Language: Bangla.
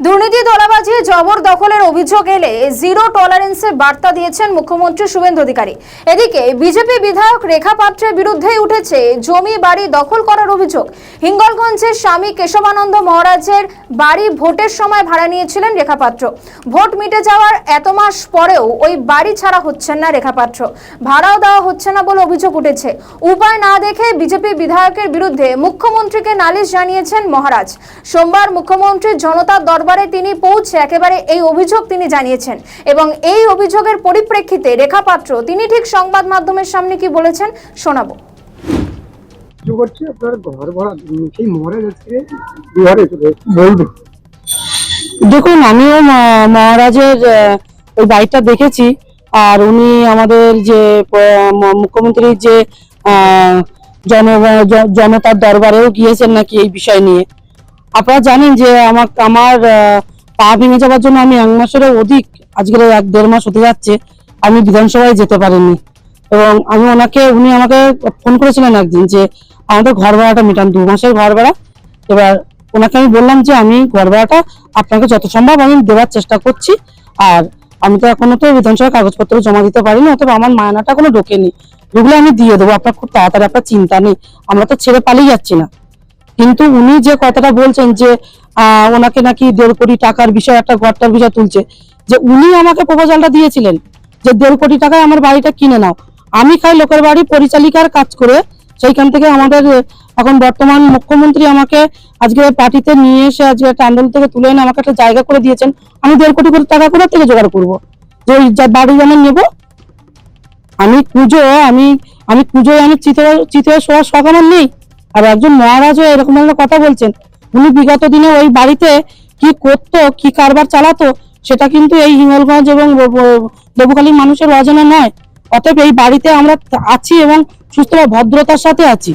দুর্নীতি তোলাবাজি জবরদখলের অভিযোগ এলে জিরো টলারেন্সের বার্তা দিয়েছেন মুখ্যমন্ত্রী শুভেন্দু অধিকারী। এদিকে বিজেপি বিধায়ক রেখা পাত্রের বিরুদ্ধেই উঠেছে জমি বাড়ি দখল করার অভিযোগ। হিঙ্গলগঞ্জের স্বামী কেশবানন্দ মহারাজের বাড়ি ভোটের সময় ভাড়া নিয়েছিলেন রেখা পাত্র। ভোট মিটে যাওয়ার এত মাস পরেও ওই বাড়ি ছাড়া হচ্ছেন না রেখা পাত্র, ভাড়াও দেওয়া হচ্ছে না বলে অভিযোগ উঠেছে। উপায় না দেখে বিজেপি বিধায়কের বিরুদ্ধে মুখ্যমন্ত্রীকে নালিশ জানিয়েছেন মহারাজ। সোমবার মুখ্যমন্ত্রী জনতার দরবারে তিনি পৌঁছে একেবারে এই অভিযোগ তিনি জানিয়েছেন এবং এই অভিযোগের পরিপ্রেক্ষিতে রেখা পাত্র তিনি ঠিক সংবাদ মাধ্যমের সামনে কি বলেছেন শোনাবো। দেখুন, আমিও মহারাজের ওই বাড়িটা দেখেছি, আর উনি আমাদের যে মুখ্যমন্ত্রীর যে জনতার দরবারেও গিয়েছেন নাকি এই বিষয় নিয়ে। আপনারা জানেন যে আমার পা ভেঙে যাওয়ার জন্য আমি 1 মাসেরও অধিক, আজকের 1-1.5 মাস হতে যাচ্ছে, আমি বিধানসভায় যেতে পারিনি। এবং উনি আমাকে ফোন করেছিলেন একদিন যে আমাদের ঘর ভাড়াটা মেটান, 2 মাসের ঘর ভাড়া। এবার ওনাকে আমি বললাম যে আমি ঘর ভাড়াটা আপনাকে যত সম্ভব আমি দেওয়ার চেষ্টা করছি, আর আমি তো এখনো তো বিধানসভার কাগজপত্র জমা দিতে পারিনি, অথবা আমার মায়নাটা কোনো ঢোকেনি, ঢুকলে আমি দিয়ে দেবো, আপনার খুব তাড়াতাড়ি, আপনার চিন্তা নেই, আমরা তো ছেড়ে পালিয়ে যাচ্ছি না। কিন্তু উনি যে কথাটা বলছেন যে ওনাকে নাকি 1.5 কোটি টাকার বিষয়, একটা ঘরটার বিষয় তুলছে, যে উনি আমাকে প্রপোজালটা দিয়েছিলেন যে 1.5 কোটি টাকায় আমার বাড়িটা কিনে নাও। আমি খাই লোকের বাড়ি পরিচালিকার কাজ করে, সেইখান থেকে আমাদের এখন বর্তমান মুখ্যমন্ত্রী আমাকে আজকে পার্টিতে নিয়ে এসে আজকে একটা আন্দোলন থেকে তুলে এনে আমাকে একটা জায়গা করে দিয়েছেন। আমি 1.5 কোটি টাকা করে থেকে জোগাড় করবো যে ওই বাড়ি যেন নেবো। আমি পুজোয় আমি চিতয়ে শোয়ার শখ আমার নেই। আর একজন মহারাজ হয়ে এরকম একটা কথা বলছেন। উনি বিগত দিনে ওই বাড়িতে কি করতো, কি কারবার চালাতো, সেটা কিন্তু এই হিঙ্গলগঞ্জ এবং লেবুখালীর মানুষের অজানা নয়। অতএব এই বাড়িতে আমরা আছি এবং সুস্থ ভদ্রতার সাথে আছি।